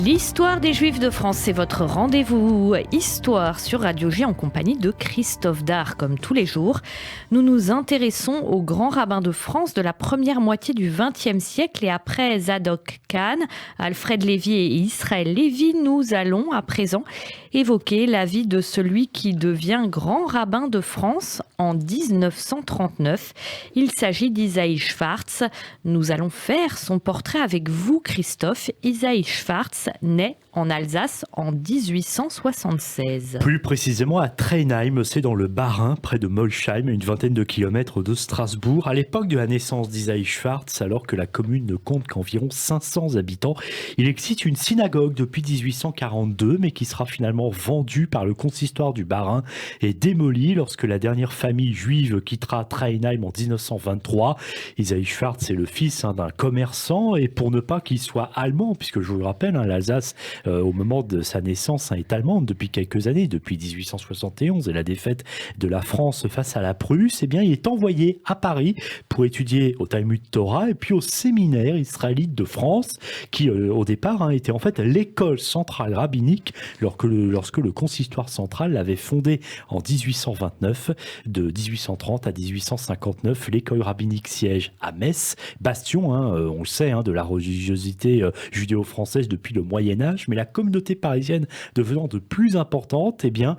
L'histoire des Juifs de France, c'est votre rendez-vous Histoire sur Radio J en compagnie de Christophe Dard. Comme tous les jours, nous nous intéressons aux grands rabbins de France de la première moitié du XXe siècle et après Zadok Khan, Alfred Lévy et Israël Lévy, nous allons à présent évoquer la vie de celui qui devient grand rabbin de France en 1939. Il s'agit d'Isaïe Schwartz. Nous allons faire son portrait avec vous, Christophe. Isaïe Schwartz naît en Alsace en 1876. Plus précisément à Treinheim, c'est dans le Bas-Rhin, près de Molsheim, une vingtaine de kilomètres de Strasbourg. À l'époque de la naissance d'Isaïe Schwartz, alors que la commune ne compte qu'environ 500 habitants, il existe une synagogue depuis 1842, mais qui sera finalement vendue par le consistoire du Bas-Rhin et démolie lorsque la dernière famille juive quittera Treinheim en 1923. Isaïe Schwartz est le fils d'un commerçant, et pour ne pas qu'il soit allemand, puisque je vous le rappelle, l'Alsace, au moment de sa naissance, est allemande depuis quelques années, depuis 1871 et la défaite de la France face à la Prusse, eh bien, il est envoyé à Paris pour étudier au Talmud Torah et puis au séminaire israélite de France, qui au départ était en fait l'école centrale rabbinique lorsque le consistoire central l'avait fondée en 1829. De 1830 à 1859, l'école rabbinique siège à Metz, bastion, on le sait, de la religiosité judéo-française depuis le Moyen-Âge, mais la communauté parisienne devenant de plus importante, eh bien,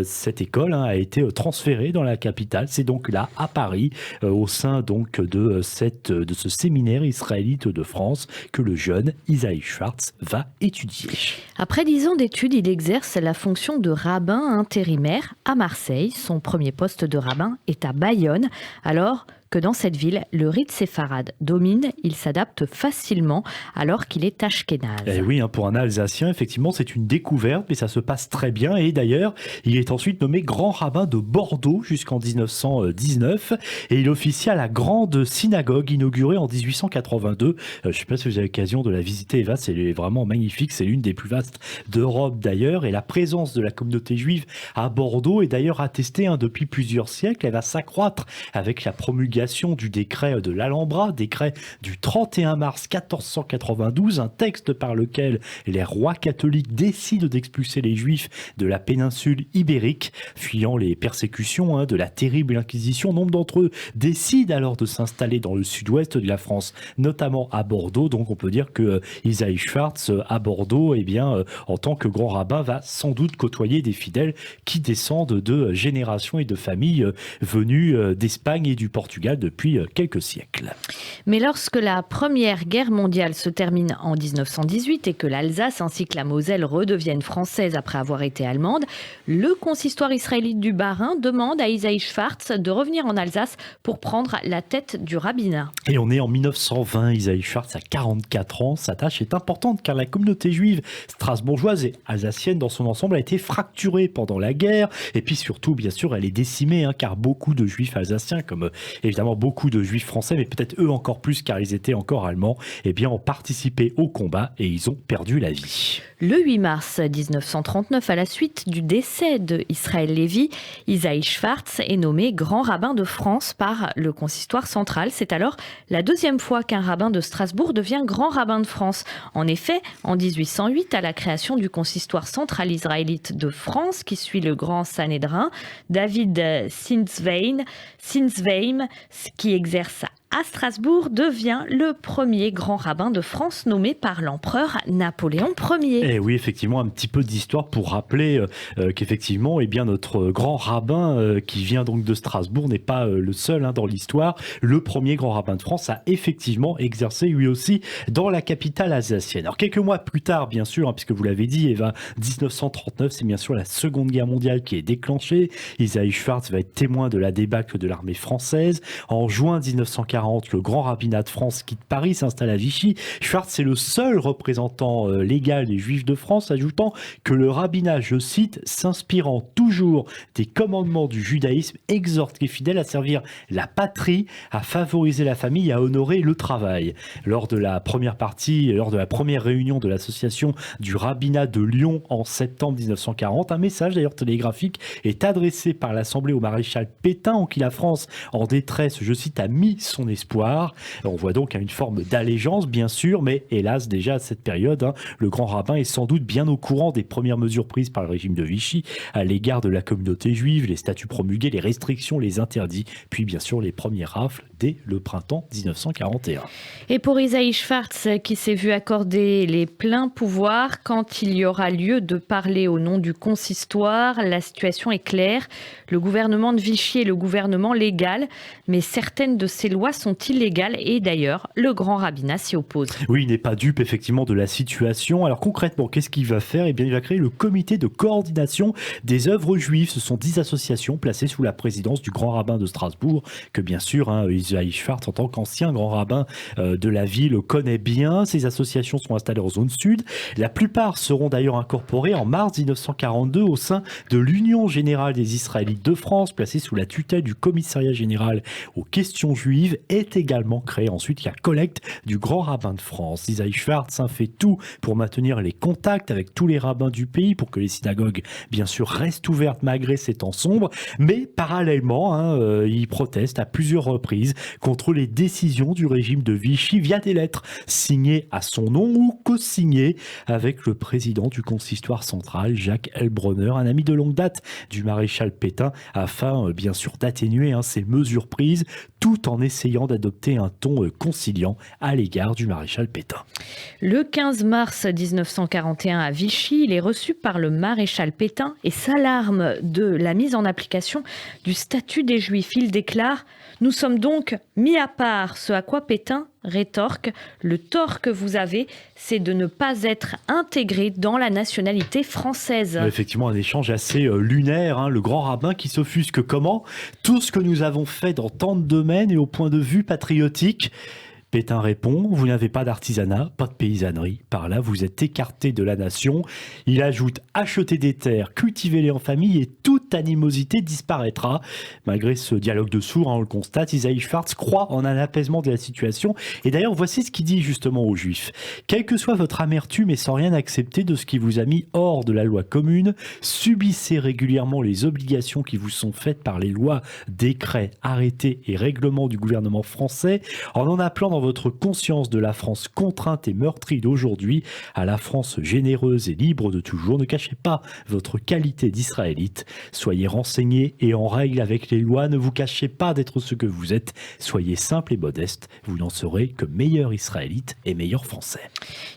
cette école a été transférée dans la capitale. C'est donc là, à Paris, au sein donc de ce séminaire israélite de France, que le jeune Isaïe Schwartz va étudier. Après 10 ans d'études, il exerce la fonction de rabbin intérimaire à Marseille. Son premier poste de rabbin est à Bayonne. Alors que dans cette ville, le rite séfarade domine, il s'adapte facilement alors qu'il est ashkénaze. Et oui, pour un Alsacien, effectivement, c'est une découverte, mais ça se passe très bien. Et d'ailleurs, il est ensuite nommé grand rabbin de Bordeaux jusqu'en 1919. Et il officie à la grande synagogue inaugurée en 1882. Je ne sais pas si vous avez l'occasion de la visiter, Eva, c'est vraiment magnifique. C'est l'une des plus vastes d'Europe d'ailleurs. Et la présence de la communauté juive à Bordeaux est d'ailleurs attestée depuis plusieurs siècles. Elle va s'accroître avec la promulgation du décret de l'Alhambra, décret du 31 mars 1492, un texte par lequel les rois catholiques décident d'expulser les juifs de la péninsule ibérique, fuyant les persécutions de la terrible Inquisition. Nombre d'entre eux décident alors de s'installer dans le sud-ouest de la France, notamment à Bordeaux. Donc on peut dire que Isaïe Schwartz à Bordeaux, en tant que grand rabbin, va sans doute côtoyer des fidèles qui descendent de générations et de familles venues d'Espagne et du Portugal depuis quelques siècles. Mais lorsque la Première Guerre mondiale se termine en 1918 et que l'Alsace ainsi que la Moselle redeviennent françaises après avoir été allemandes, le consistoire israélite du Bas-Rhin demande à Isaïe Schwartz de revenir en Alsace pour prendre la tête du rabbinat. Et on est en 1920, Isaïe Schwartz a 44 ans. Sa tâche est importante car la communauté juive strasbourgeoise et alsacienne dans son ensemble a été fracturée pendant la guerre. Et puis surtout, bien sûr, elle est décimée car beaucoup de juifs alsaciens, comme évidemment beaucoup de juifs français, mais peut-être eux encore plus car ils étaient encore allemands, ont participé au combat et ils ont perdu la vie. Le 8 mars 1939, à la suite du décès de Israël Lévy, Isaïe Schwartz est nommé grand rabbin de France par le consistoire central. C'est alors la deuxième fois qu'un rabbin de Strasbourg devient grand rabbin de France. En effet, en 1808, à la création du consistoire central israélite de France, qui suit le grand Sanhédrin, David Sinsheim, qui exerce à Strasbourg, devient le premier grand rabbin de France nommé par l'empereur Napoléon Ier. Et oui, effectivement, un petit peu d'histoire pour rappeler qu'effectivement, notre grand rabbin qui vient donc de Strasbourg n'est pas le seul dans l'histoire. Le premier grand rabbin de France a effectivement exercé lui aussi dans la capitale alsacienne. Alors quelques mois plus tard, bien sûr, puisque vous l'avez dit, Eva, 1939, c'est bien sûr la Seconde Guerre mondiale qui est déclenchée. Isaïe Schwartz va être témoin de la débâcle de l'armée française. En juin 1940, le grand rabbinat de France quitte Paris, s'installe à Vichy. Schwartz est le seul représentant légal des Juifs de France, ajoutant que le rabbinat, je cite, s'inspirant toujours des commandements du judaïsme, exhorte les fidèles à servir la patrie, à favoriser la famille et à honorer le travail. Lors de la première réunion de l'association du rabbinat de Lyon en septembre 1940, un message d'ailleurs télégraphique est adressé par l'Assemblée au maréchal Pétain en qui la France, en détresse, je cite, a mis son espoir. On voit donc une forme d'allégeance, bien sûr, mais hélas, déjà à cette période, le grand rabbin est sans doute bien au courant des premières mesures prises par le régime de Vichy à l'égard de la communauté juive, les statuts promulgués, les restrictions, les interdits, puis bien sûr les premières rafles dès le printemps 1941. Et pour Isaïe Schwartz, qui s'est vu accorder les pleins pouvoirs, quand il y aura lieu de parler au nom du consistoire, la situation est claire. Le gouvernement de Vichy est le gouvernement légal, mais certaines de ces lois sont illégales et d'ailleurs, le grand rabbinat s'y oppose. Oui, il n'est pas dupe effectivement de la situation. Alors concrètement, qu'est-ce qu'il va faire ? Eh bien, il va créer le comité de coordination des œuvres juives. Ce sont 10 associations placées sous la présidence du grand rabbin de Strasbourg, que bien sûr, Isaïe Schwartz, en tant qu'ancien grand rabbin de la ville, connaît bien. Ces associations sont installées en zone sud. La plupart seront d'ailleurs incorporées en mars 1942 au sein de l'Union générale des Israélites de France, placée sous la tutelle du commissariat général aux questions juives, est également créée ensuite la collecte du grand rabbin de France. Isaïe Schwartz fait tout pour maintenir les contacts avec tous les rabbins du pays, pour que les synagogues, bien sûr, restent ouvertes malgré ces temps sombres. Mais parallèlement, il proteste à plusieurs reprises contre les décisions du régime de Vichy via des lettres signées à son nom ou co-signées avec le président du consistoire central, Jacques Heilbronner, un ami de longue date du maréchal Pétain, afin bien sûr d'atténuer ces mesures prises, tout en essayant d'adopter un ton conciliant à l'égard du maréchal Pétain. Le 15 mars 1941 à Vichy, il est reçu par le maréchal Pétain et s'alarme de la mise en application du statut des Juifs. Il déclare « Nous sommes donc mis à part », ce à quoi Pétain rétorque « Le tort que vous avez, c'est de ne pas être intégré dans la nationalité française ». Effectivement, un échange assez lunaire, le grand rabbin qui s'offusque comment ? Tout ce que nous avons fait dans tant de domaines et au point de vue patriotique. Pétain répond, vous n'avez pas d'artisanat, pas de paysannerie. Par là, vous êtes écarté de la nation. Il ajoute, achetez des terres, cultivez-les en famille et toute animosité disparaîtra. Malgré ce dialogue de sourds, on le constate, Isaïe Schwartz croit en un apaisement de la situation. Et d'ailleurs, voici ce qu'il dit justement aux Juifs. Quelle que soit votre amertume et sans rien accepter de ce qui vous a mis hors de la loi commune, subissez régulièrement les obligations qui vous sont faites par les lois, décrets, arrêtés et règlements du gouvernement français, en appelant dans votre conscience de la France contrainte et meurtrie d'aujourd'hui à la France généreuse et libre de toujours. Ne cachez pas votre qualité d'israélite. Soyez renseignés et en règle avec les lois. Ne vous cachez pas d'être ce que vous êtes. Soyez simple et modeste. Vous n'en serez que meilleur israélite et meilleur français.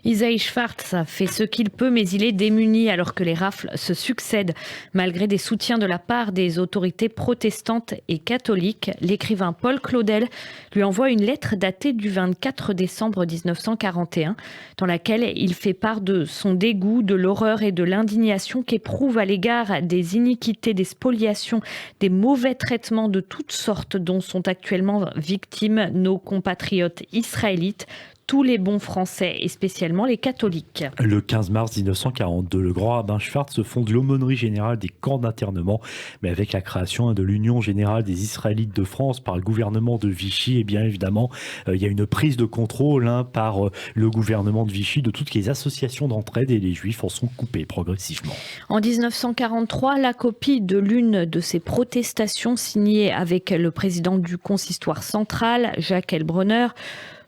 Isaïe Schwartz a fait ce qu'il peut, mais il est démuni alors que les rafles se succèdent. Malgré des soutiens de la part des autorités protestantes et catholiques, l'écrivain Paul Claudel lui envoie une lettre datée du 24 décembre 1941, dans laquelle il fait part de son dégoût, de l'horreur et de l'indignation qu'éprouve à l'égard des iniquités, des spoliations, des mauvais traitements de toutes sortes dont sont actuellement victimes nos compatriotes israélites, tous les bons Français et spécialement les catholiques. Le 15 mars 1942, le grand rabbin Schwartz fonde l'aumônerie générale des camps d'internement, mais avec la création de l'Union générale des Israélites de France par le gouvernement de Vichy, et bien évidemment, il y a une prise de contrôle par le gouvernement de Vichy de toutes les associations d'entraide et les Juifs en sont coupés progressivement. En 1943, la copie de l'une de ces protestations signée avec le président du consistoire central, Jacques Heilbronner,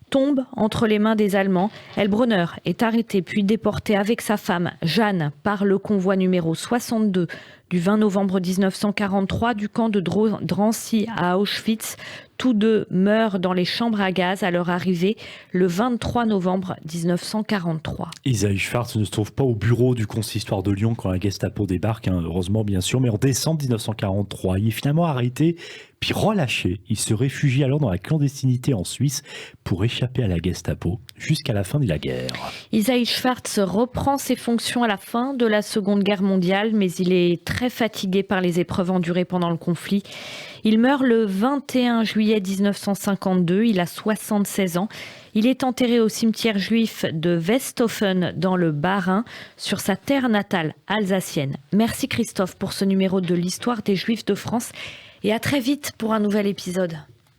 tombe entre les mains des Allemands. Heilbronner est arrêté puis déporté avec sa femme Jeanne par le convoi numéro 62 du 20 novembre 1943 du camp de Drancy à Auschwitz. Tous deux meurent dans les chambres à gaz à leur arrivée le 23 novembre 1943. Isaïe Schwartz ne se trouve pas au bureau du consistoire de Lyon quand la Gestapo débarque, heureusement bien sûr, mais en décembre 1943, il est finalement arrêté puis relâché. Il se réfugie alors dans la clandestinité en Suisse pour échapper à la Gestapo jusqu'à la fin de la guerre. Isaïe Schwartz reprend ses fonctions à la fin de la Seconde Guerre mondiale, mais il est très fatigué par les épreuves endurées pendant le conflit. Il meurt le 21 juillet 1952, il a 76 ans. Il est enterré au cimetière juif de Westhofen dans le Bas-Rhin, sur sa terre natale alsacienne. Merci Christophe pour ce numéro de l'histoire des Juifs de France et à très vite pour un nouvel épisode.